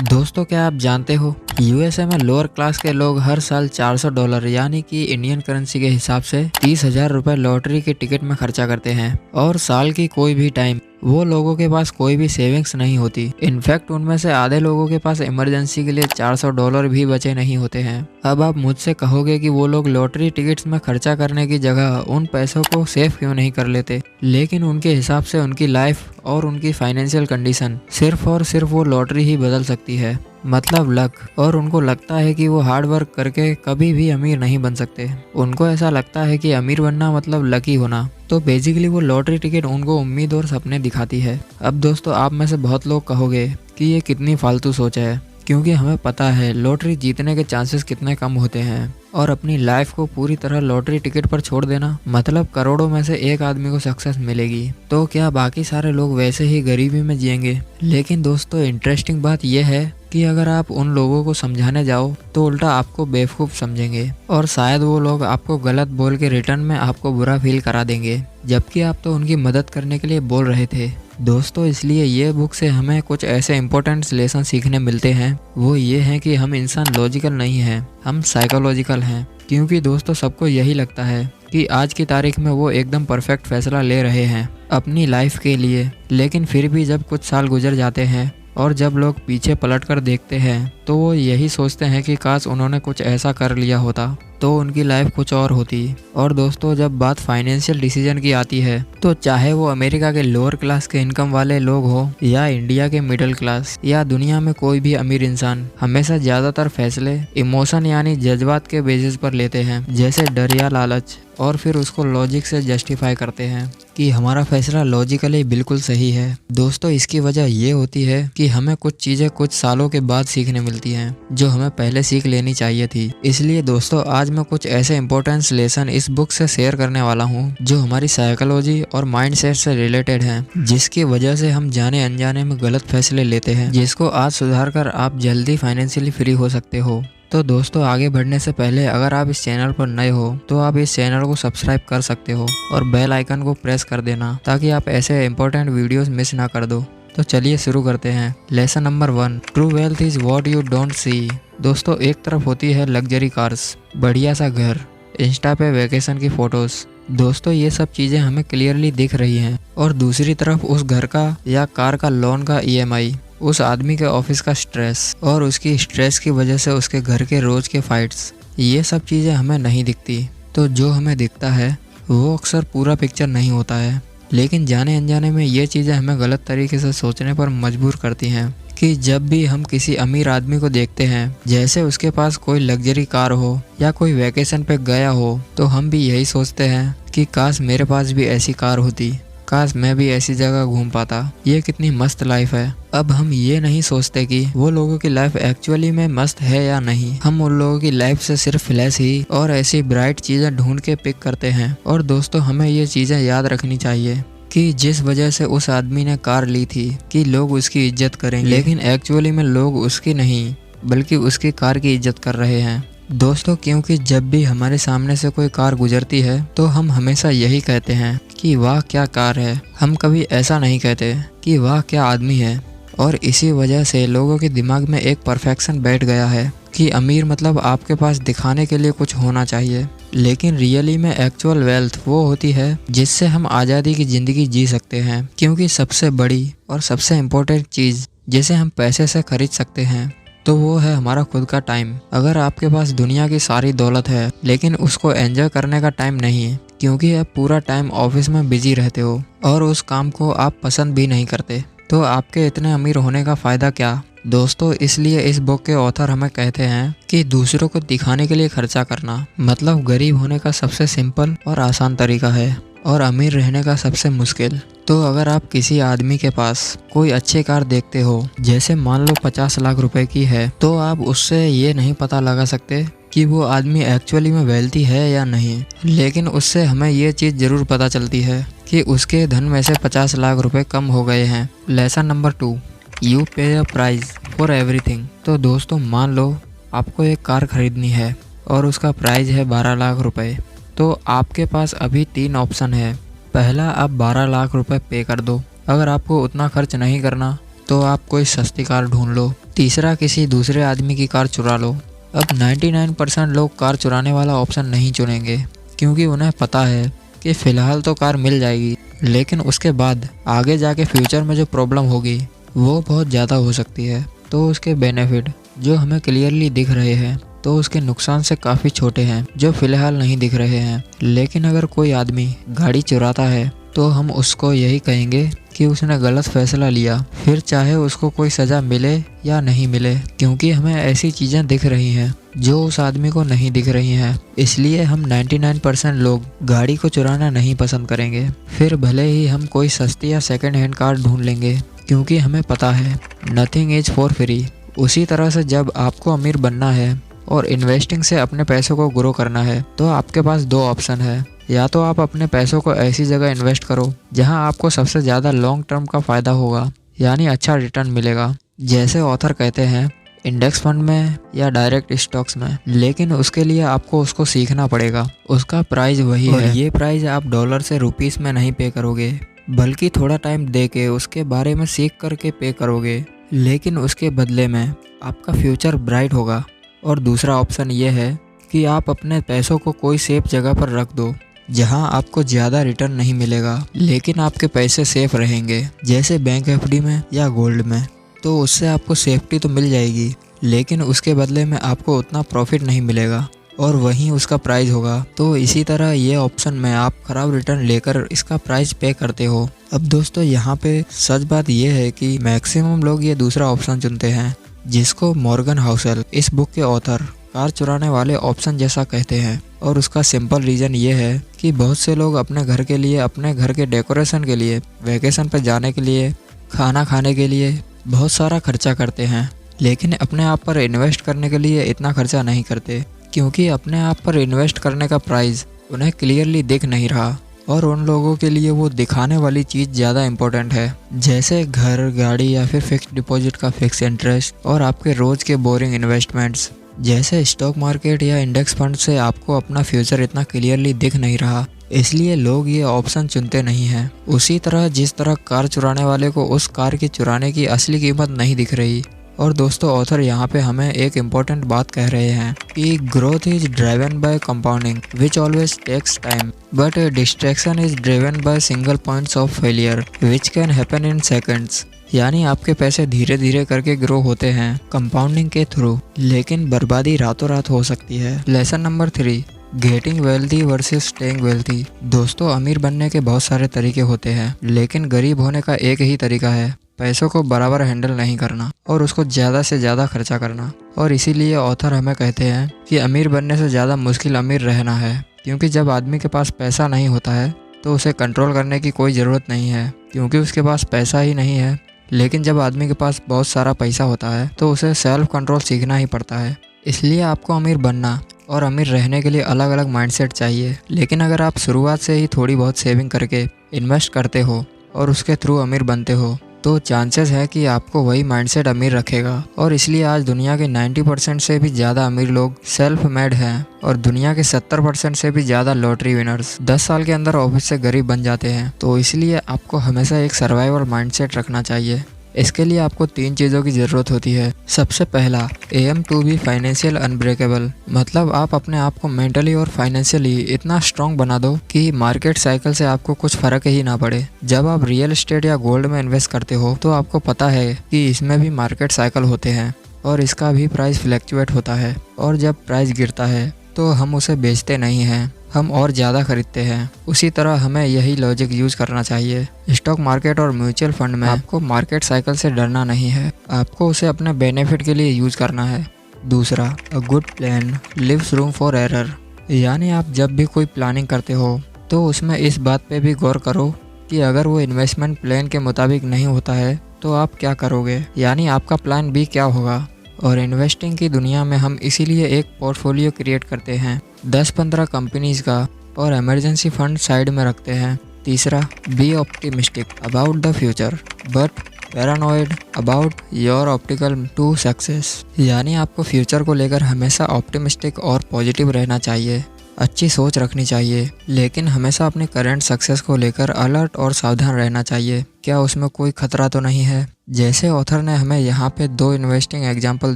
दोस्तों, क्या आप जानते हो यूएसए में लोअर क्लास के लोग हर साल $400 यानी कि इंडियन करेंसी के हिसाब से 30,000 रुपए लॉटरी के टिकट में खर्चा करते हैं। और साल की कोई भी टाइम वो लोगों के पास कोई भी सेविंग्स नहीं होती। इनफैक्ट उनमें से आधे लोगों के पास इमरजेंसी के लिए $400 भी बचे नहीं होते हैं। अब आप मुझसे कहोगे कि वो लोग लॉटरी टिकट्स में खर्चा करने की जगह उन पैसों को सेव क्यों नहीं कर लेते, लेकिन उनके हिसाब से उनकी लाइफ और उनकी फाइनेंशियल कंडीशन सिर्फ और सिर्फ वो लॉटरी ही बदल सकती है, मतलब लक। और उनको लगता है कि वो हार्ड वर्क करके कभी भी अमीर नहीं बन सकते। उनको ऐसा लगता है कि अमीर बनना मतलब लकी होना। तो बेसिकली वो लॉटरी टिकट उनको उम्मीद और सपने दिखाती है। अब दोस्तों, आप में से बहुत लोग कहोगे कि ये कितनी फालतू सोच है, क्योंकि हमें पता है लॉटरी जीतने के चांसेस कितने कम होते हैं। और अपनी लाइफ को पूरी तरह लॉटरी टिकट पर छोड़ देना मतलब करोड़ों में से एक आदमी को सक्सेस मिलेगी, तो क्या बाकी सारे लोग वैसे ही गरीबी में जिएंगे? लेकिन दोस्तों, इंटरेस्टिंग बात यह है कि अगर आप उन लोगों को समझाने जाओ तो उल्टा आपको बेवकूफ़ समझेंगे और शायद वो लोग आपको गलत बोल के रिटर्न में आपको बुरा फील करा देंगे, जबकि आप तो उनकी मदद करने के लिए बोल रहे थे। दोस्तों, इसलिए ये बुक से हमें कुछ ऐसे इंपॉर्टेंट लेसन सीखने मिलते हैं। वो ये हैं कि हम इंसान लॉजिकल नहीं हैं, हम साइकोलॉजिकल हैं। क्योंकि दोस्तों, सबको यही लगता है कि आज की तारीख में वो एकदम परफेक्ट फैसला ले रहे हैं अपनी लाइफ के लिए, लेकिन फिर भी जब कुछ साल गुजर जाते हैं और जब लोग पीछे पलटकर देखते हैं तो वो यही सोचते हैं कि काश उन्होंने कुछ ऐसा कर लिया होता तो उनकी लाइफ कुछ और होती। और दोस्तों, जब बात फाइनेंशियल डिसीजन की आती है तो चाहे वो अमेरिका के लोअर क्लास के इनकम वाले लोग हो या इंडिया के मिडिल क्लास या दुनिया में कोई भी अमीर इंसान, हमेशा ज्यादातर फैसले इमोशन यानी जज्बात के बेसिस पर लेते हैं, जैसे डर या लालच, और फिर उसको लॉजिक से जस्टिफाई करते हैं कि हमारा फैसला लॉजिकली बिल्कुल सही है। दोस्तों, इसकी वजह ये होती है कि हमें कुछ चीजें कुछ सालों के बाद सीखने मिलती हैं जो हमें पहले सीख लेनी चाहिए थी। इसलिए दोस्तों, आज मैं कुछ ऐसे इंपॉर्टेंट लेसन इस बुक से शेयर करने वाला हूँ जो हमारी साइकोलॉजी और माइंडसेट से रिलेटेड हैं, जिसकी वजह से हम जाने अनजाने में गलत फैसले लेते हैं, जिसको आज सुधार कर आप जल्दी फाइनेंशियली फ्री हो सकते हो। तो दोस्तों, आगे बढ़ने से पहले अगर आप इस चैनल पर नए हो तो आप इस चैनल को सब्सक्राइब कर सकते हो और बेल आइकन को प्रेस कर देना ताकि आप ऐसे इंपॉर्टेंट वीडियोस मिस ना कर दो। तो चलिए शुरू करते हैं। Lesson number 1, true wealth is what you don't see. दोस्तों, एक तरफ होती है लग्जरी कार्स, बढ़िया सा घर, इंस्टा पे वेकेशन की फोटोज। दोस्तों, ये सब चीजें हमें क्लियरली दिख रही हैं, और दूसरी तरफ उस घर का या कार का लोन का EMI, उस आदमी के ऑफिस का स्ट्रेस और उसकी स्ट्रेस की वजह से उसके घर के रोज के फाइट्स, ये सब चीज़ें हमें नहीं दिखती। तो जो हमें दिखता है वो अक्सर पूरा पिक्चर नहीं होता है, लेकिन जाने अनजाने में ये चीज़ें हमें गलत तरीके से सोचने पर मजबूर करती हैं कि जब भी हम किसी अमीर आदमी को देखते हैं, जैसे उसके पास कोई लग्जरी कार हो या कोई वैकेशन पे गया हो, तो हम भी यही सोचते हैं कि काश मेरे पास भी ऐसी कार होती, काश मैं भी ऐसी जगह घूम पाता, ये कितनी मस्त लाइफ है। अब हम ये नहीं सोचते कि वो लोगों की लाइफ एक्चुअली में मस्त है या नहीं। हम उन लोगों की लाइफ से सिर्फ फ्लैश ही और ऐसी ब्राइट चीज़ें ढूंढ के पिक करते हैं। और दोस्तों, हमें ये चीज़ें याद रखनी चाहिए कि जिस वजह से उस आदमी ने कार ली थी कि लोग उसकी इज्जत करेंगे, लेकिन एक्चुअली में लोग उसकी नहीं बल्कि उसकी कार की इज्जत कर रहे हैं। दोस्तों, क्योंकि जब भी हमारे सामने से कोई कार गुजरती है तो हम हमेशा यही कहते हैं कि वाह क्या कार है। हम कभी ऐसा नहीं कहते कि वाह क्या आदमी है। और इसी वजह से लोगों के दिमाग में एक परफेक्शन बैठ गया है कि अमीर मतलब आपके पास दिखाने के लिए कुछ होना चाहिए, लेकिन रियली में एक्चुअल वेल्थ वो होती है जिससे हम आज़ादी की ज़िंदगी जी सकते हैं। क्योंकि सबसे बड़ी और सबसे इम्पोर्टेंट चीज़ जिसे हम पैसे से खरीद सकते हैं तो वो है हमारा खुद का टाइम। अगर आपके पास दुनिया की सारी दौलत है लेकिन उसको एंजॉय करने का टाइम नहीं है, क्योंकि आप पूरा टाइम ऑफिस में बिजी रहते हो और उस काम को आप पसंद भी नहीं करते, तो आपके इतने अमीर होने का फ़ायदा क्या? दोस्तों, इसलिए इस बुक के ऑथर हमें कहते हैं कि दूसरों को दिखाने के लिए खर्चा करना मतलब गरीब होने का सबसे सिंपल और आसान तरीका है और अमीर रहने का सबसे मुश्किल। तो अगर आप किसी आदमी के पास कोई अच्छी कार देखते हो, जैसे मान लो 50 लाख रुपए की है, तो आप उससे ये नहीं पता लगा सकते कि वो आदमी एक्चुअली में वेल्थी है या नहीं, लेकिन उससे हमें ये चीज़ ज़रूर पता चलती है कि उसके धन में से 50 लाख रुपए कम हो गए हैं। लेसन नंबर 2, यू पे अ प्राइस फॉर एवरीथिंग। तो दोस्तों, मान लो आपको एक कार खरीदनी है और उसका प्राइस है 12 लाख रुपए। तो आपके पास अभी 3 ऑप्शन है। पहला, आप 12 लाख रुपए पे कर दो। अगर आपको उतना खर्च नहीं करना तो आप कोई सस्ती कार ढूंढ लो। तीसरा, किसी दूसरे आदमी की कार चुरा लो। अब 99% लोग कार चुराने वाला ऑप्शन नहीं चुनेंगे, क्योंकि उन्हें पता है कि फ़िलहाल तो कार मिल जाएगी, लेकिन उसके बाद आगे जाके फ्यूचर में जो प्रॉब्लम होगी वो बहुत ज़्यादा हो सकती है। तो उसके बेनिफिट जो हमें क्लियरली दिख रहे हैं, तो उसके नुकसान से काफ़ी छोटे हैं जो फ़िलहाल नहीं दिख रहे हैं। लेकिन अगर कोई आदमी गाड़ी चुराता है तो हम उसको यही कहेंगे कि उसने गलत फैसला लिया, फिर चाहे उसको कोई सज़ा मिले या नहीं मिले, क्योंकि हमें ऐसी चीज़ें दिख रही हैं जो उस आदमी को नहीं दिख रही हैं। इसलिए हम 99% लोग गाड़ी को चुराना नहीं पसंद करेंगे, फिर भले ही हम कोई सस्ती या सेकंड हैंड कार ढूंढ लेंगे, क्योंकि हमें पता है नथिंग इज फॉर फ्री। उसी तरह से जब आपको अमीर बनना है और इन्वेस्टिंग से अपने पैसों को ग्रो करना है, तो आपके पास दो ऑप्शन है। या तो आप अपने पैसों को ऐसी जगह इन्वेस्ट करो जहां आपको सबसे ज़्यादा लॉन्ग टर्म का फ़ायदा होगा, यानी अच्छा रिटर्न मिलेगा, जैसे ऑथर कहते हैं इंडेक्स फंड में या डायरेक्ट स्टॉक्स में। लेकिन उसके लिए आपको उसको सीखना पड़ेगा। उसका प्राइस वही है, और ये प्राइस आप डॉलर से रुपीस में नहीं पे करोगे, बल्कि थोड़ा टाइम दे के उसके बारे में सीख करके पे करोगे। लेकिन उसके बदले में आपका फ्यूचर ब्राइट होगा। और दूसरा ऑप्शन ये है कि आप अपने पैसों को कोई सेफ जगह पर रख दो जहां आपको ज़्यादा रिटर्न नहीं मिलेगा, लेकिन आपके पैसे सेफ रहेंगे, जैसे बैंक एफडी में या गोल्ड में। तो उससे आपको सेफ्टी तो मिल जाएगी, लेकिन उसके बदले में आपको उतना प्रॉफिट नहीं मिलेगा और वहीं उसका प्राइस होगा। तो इसी तरह ये ऑप्शन में आप ख़राब रिटर्न लेकर इसका प्राइस पे करते हो। अब दोस्तों, यहाँ पे सच बात यह है कि मैक्सिमम लोग ये दूसरा ऑप्शन चुनते हैं, जिसको मॉर्गन हाउसेल, इस बुक के ऑथर, कार चुराने वाले ऑप्शन जैसा कहते हैं। और उसका सिंपल रीज़न ये है कि बहुत से लोग अपने घर के लिए, अपने घर के डेकोरेशन के लिए, वैकेशन पर जाने के लिए, खाना खाने के लिए बहुत सारा खर्चा करते हैं, लेकिन अपने आप पर इन्वेस्ट करने के लिए इतना खर्चा नहीं करते, क्योंकि अपने आप पर इन्वेस्ट करने का प्राइस उन्हें क्लियरली दिख नहीं रहा। और उन लोगों के लिए वो दिखाने वाली चीज़ ज़्यादा इम्पोर्टेंट है, जैसे घर, गाड़ी या फिर फिक्स डिपॉजिट का फिक्स इंटरेस्ट, और आपके रोज़ के बोरिंग इन्वेस्टमेंट्स जैसे स्टॉक मार्केट या इंडेक्स फंड से आपको अपना फ्यूचर इतना क्लियरली दिख नहीं रहा, इसलिए लोग ये ऑप्शन चुनते नहीं हैं। उसी तरह जिस तरह कार चुराने वाले को उस कार की चुराने की असली कीमत नहीं दिख रही। और दोस्तों, ऑथर यहाँ पे हमें एक इम्पोर्टेंट बात कह रहे हैं कि growth is driven by compounding which always takes time, but distraction is driven by single points of failure which can happen in seconds. यानी आपके पैसे धीरे धीरे करके ग्रो होते हैं कंपाउंडिंग के थ्रू, लेकिन बर्बादी रातों रात हो सकती है। Lesson number 3, getting wealthy versus staying wealthy. दोस्तों, अमीर बनने के बहुत सारे तरीके होते हैं, लेकिन गरीब होने का एक ही तरीका है, पैसों को बराबर हैंडल नहीं करना और उसको ज़्यादा से ज़्यादा खर्चा करना। और इसीलिए ऑथर हमें कहते हैं कि अमीर बनने से ज़्यादा मुश्किल अमीर रहना है, क्योंकि जब आदमी के पास पैसा नहीं होता है तो उसे कंट्रोल करने की कोई ज़रूरत नहीं है, क्योंकि उसके पास पैसा ही नहीं है। लेकिन जब आदमी के पास बहुत सारा पैसा होता है तो उसे सेल्फ कंट्रोल सीखना ही पड़ता है। इसलिए आपको अमीर बनना और अमीर रहने के लिए अलग अलग माइंडसेट चाहिए। लेकिन अगर आप शुरुआत से ही थोड़ी बहुत सेविंग करके इन्वेस्ट करते हो और उसके थ्रू अमीर बनते हो, तो चांसेस है कि आपको वही माइंडसेट अमीर रखेगा। और इसलिए आज दुनिया के 90% से भी ज़्यादा अमीर लोग सेल्फ मेड हैं, और दुनिया के 70% से भी ज़्यादा लॉटरी विनर्स 10 साल के अंदर ऑफिस से गरीब बन जाते हैं। तो इसलिए आपको हमेशा एक सर्वाइवल माइंडसेट रखना चाहिए। इसके लिए आपको 3 चीज़ों की ज़रूरत होती है। सबसे पहला, aim to be financial unbreakable, मतलब आप अपने आप को मेंटली और फाइनेंशियली इतना स्ट्रॉन्ग बना दो कि मार्केट साइकिल से आपको कुछ फ़र्क ही ना पड़े। जब आप रियल एस्टेट या गोल्ड में इन्वेस्ट करते हो तो आपको पता है कि इसमें भी मार्केट साइकिल होते हैं और इसका भी प्राइस फ्लैक्चुएट होता है, और जब प्राइस गिरता है तो हम उसे बेचते नहीं हैं, हम और ज़्यादा खरीदते हैं। उसी तरह हमें यही लॉजिक यूज़ करना चाहिए। स्टॉक मार्केट और म्यूचुअल फंड में आपको मार्केट साइकिल से डरना नहीं है, आपको उसे अपने बेनिफिट के लिए यूज़ करना है। दूसरा, a good plan leaves room for error, यानी आप जब भी कोई प्लानिंग करते हो तो उसमें इस बात पे भी गौर करो कि अगर वो इन्वेस्टमेंट प्लान के मुताबिक नहीं होता है तो आप क्या करोगे, यानी आपका प्लान बी क्या होगा। और इन्वेस्टिंग की दुनिया में हम इसीलिए एक पोर्टफोलियो क्रिएट करते हैं 10-15 कंपनीज का, और इमरजेंसी फंड साइड में रखते हैं। तीसरा, be optimistic about the future but paranoid about your optical to success, यानी आपको फ्यूचर को लेकर हमेशा ऑप्टिमिस्टिक और पॉजिटिव रहना चाहिए, अच्छी सोच रखनी चाहिए, लेकिन हमेशा अपनी करंट सक्सेस को लेकर अलर्ट और सावधान रहना चाहिए। क्या उसमें कोई खतरा तो नहीं है? जैसे ऑथर ने हमें यहाँ पे 2 इन्वेस्टिंग एग्जाम्पल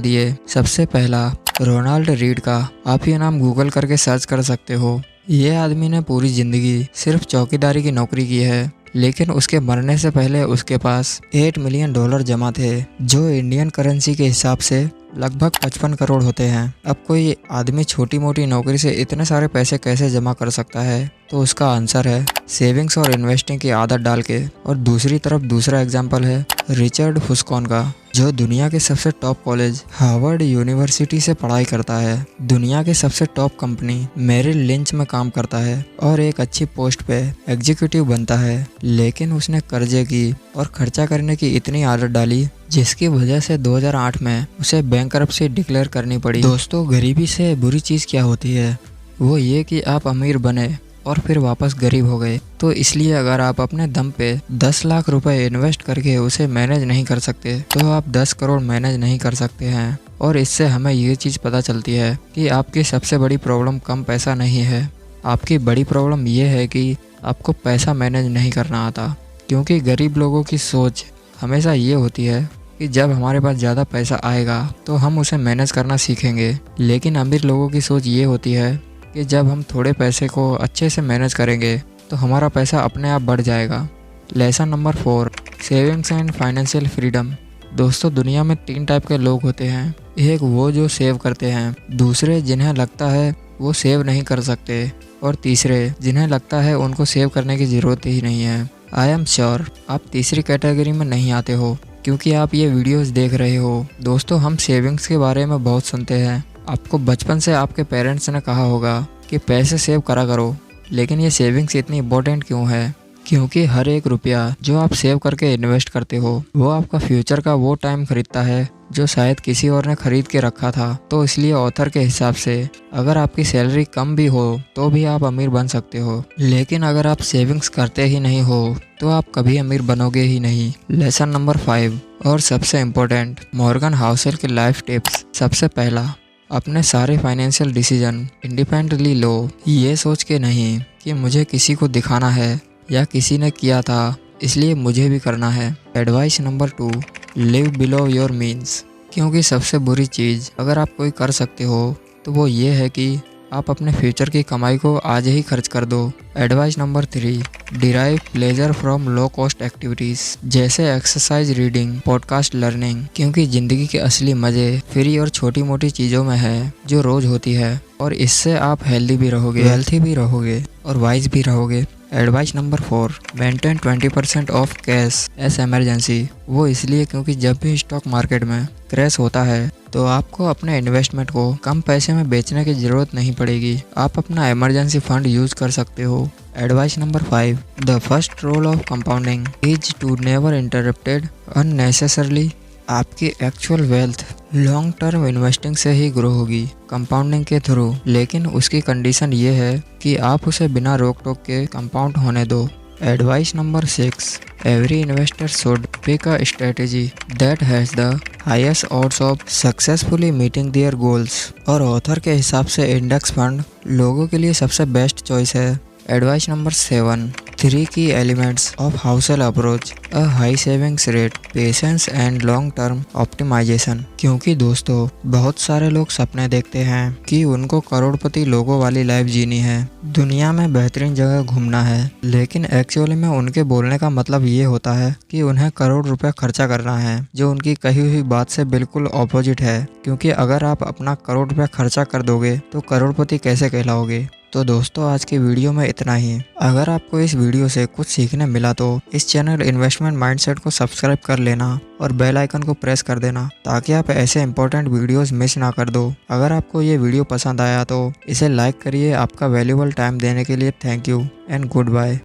दिए। सबसे पहला रोनाल्ड रीड का, आप ये नाम गूगल करके सर्च कर सकते हो। ये आदमी ने पूरी जिंदगी सिर्फ चौकीदारी की नौकरी की है, लेकिन उसके मरने से पहले उसके पास $8 मिलियन जमा थे, जो इंडियन करेंसी के हिसाब से लगभग 55 करोड़ होते हैं। अब कोई आदमी छोटी मोटी नौकरी से इतने सारे पैसे कैसे जमा कर सकता है? तो उसका आंसर है सेविंग्स और इन्वेस्टिंग की आदत डाल के। और दूसरी तरफ दूसरा एग्जाम्पल है रिचर्ड फुस्कॉन का, जो दुनिया के सबसे टॉप कॉलेज हार्वर्ड यूनिवर्सिटी से पढ़ाई करता है, दुनिया के सबसे टॉप कंपनी मेरिल लिंच में काम करता है और एक अच्छी पोस्ट पे एग्जीक्यूटिव बनता है। लेकिन उसने कर्जे की और खर्चा करने की इतनी आदत डाली, जिसकी वजह से 2008 में उसे बैंकरप्सी डिक्लेयर करनी पड़ी। दोस्तों, गरीबी से बुरी चीज़ क्या होती है? वो ये कि आप अमीर बने और फिर वापस गरीब हो गए। तो इसलिए अगर आप अपने दम पे 10 लाख रुपए इन्वेस्ट करके उसे मैनेज नहीं कर सकते, तो आप 10 करोड़ मैनेज नहीं कर सकते हैं। और इससे हमें ये चीज़ पता चलती है कि आपकी सबसे बड़ी प्रॉब्लम कम पैसा नहीं है, आपकी बड़ी प्रॉब्लम ये है कि आपको पैसा मैनेज नहीं करना आता। क्योंकि गरीब लोगों की सोच हमेशा ये होती है कि जब हमारे पास ज़्यादा पैसा आएगा तो हम उसे मैनेज करना सीखेंगे, लेकिन अमीर लोगों की सोच ये होती है कि जब हम थोड़े पैसे को अच्छे से मैनेज करेंगे तो हमारा पैसा अपने आप बढ़ जाएगा। Lesson number 4, savings and financial freedom. दोस्तों, दुनिया में 3 टाइप के लोग होते हैं। एक वो जो सेव करते हैं, दूसरे जिन्हें लगता है वो सेव नहीं कर सकते, और तीसरे जिन्हें लगता है उनको सेव करने की ज़रूरत ही नहीं है। आई एम श्योर आप तीसरी कैटेगरी में नहीं आते हो, क्योंकि आप ये वीडियोस देख रहे हो। दोस्तों, हम सेविंग्स के बारे में बहुत सुनते हैं। आपको बचपन से आपके पेरेंट्स ने कहा होगा कि पैसे सेव करा करो, लेकिन ये सेविंग्स इतनी इम्पोर्टेंट क्यों है? क्योंकि हर एक रुपया जो आप सेव करके इन्वेस्ट करते हो, वो आपका फ्यूचर का वो टाइम खरीदता है जो शायद किसी और ने खरीद के रखा था। तो इसलिए ऑथर के हिसाब से अगर आपकी सैलरी कम भी हो तो भी आप अमीर बन सकते हो, लेकिन अगर आप सेविंग्स करते ही नहीं हो तो आप कभी अमीर बनोगे ही नहीं। लेसन नंबर 5 और सबसे इम्पोर्टेंट, मॉर्गन हाउसेल के लाइफ टिप्स। सबसे पहला, अपने सारे फाइनेंशियल डिसीजन इंडिपेंडेंटली लो, ये सोच के नहीं कि मुझे किसी को दिखाना है या किसी ने किया था इसलिए मुझे भी करना है। Advice number 2, live below your means. क्योंकि सबसे बुरी चीज़ अगर आप कोई कर सकते हो तो वो ये है कि आप अपने फ्यूचर की कमाई को आज ही खर्च कर दो। Advice number 3, derive pleasure from low cost activities, जैसे एक्सरसाइज, रीडिंग, पॉडकास्ट, लर्निंग। क्योंकि ज़िंदगी के असली मज़े फ्री और छोटी मोटी चीज़ों में है जो रोज़ होती है, और इससे आप हेल्दी भी रहोगे, वेल्थी भी रहोगे और वाइज भी रहोगे। Advice number 4, maintain 20% of cash as emergency. वो इसलिए क्योंकि जब भी स्टॉक मार्केट में क्रैश होता है तो आपको अपने इन्वेस्टमेंट को कम पैसे में बेचने की ज़रूरत नहीं पड़ेगी, आप अपना इमरजेंसी फंड यूज कर सकते हो। Advice number 5, the first rule of compounding is to never interrupted unnecessarily. आपकी actual wealth long term investing से ही ग्रो होगी, कंपाउंडिंग के थ्रू, लेकिन उसकी कंडीशन ये है कि आप उसे बिना रोक टोक के कंपाउंड होने दो। Advice number 6, every investor should pick a strategy that has the highest odds of successfully meeting their goals. और ऑथर के हिसाब से इंडेक्स फंड लोगों के लिए सबसे बेस्ट चॉइस है। एडवाइस नंबर 7, 3 की elements of Housel approach, a high savings rate, patience and long term optimisation. क्योंकि दोस्तों, बहुत सारे लोग सपने देखते हैं कि उनको करोड़पति लोगों वाली लाइफ जीनी है, दुनिया में बेहतरीन जगह घूमना है, लेकिन एक्चुअली में उनके बोलने का मतलब ये होता है कि उन्हें करोड़ रुपए खर्चा करना है, जो उनकी कही हुई बात से बिल्कुल ऑपोजिट है। क्योंकि अगर आप अपना करोड़ रुपए खर्चा कर दोगे तो करोड़पति कैसे कहलाओगे? तो दोस्तों, आज की वीडियो में इतना ही। अगर आपको इस वीडियो से कुछ सीखने मिला तो इस चैनल इन्वेस्टमेंट माइंडसेट को सब्सक्राइब कर लेना और बेल आइकन को प्रेस कर देना, ताकि आप ऐसे इंपॉर्टेंट वीडियोस मिस ना कर दो। अगर आपको ये वीडियो पसंद आया तो इसे लाइक करिए। आपका वैल्यूएबल टाइम देने के लिए thank you and good bye.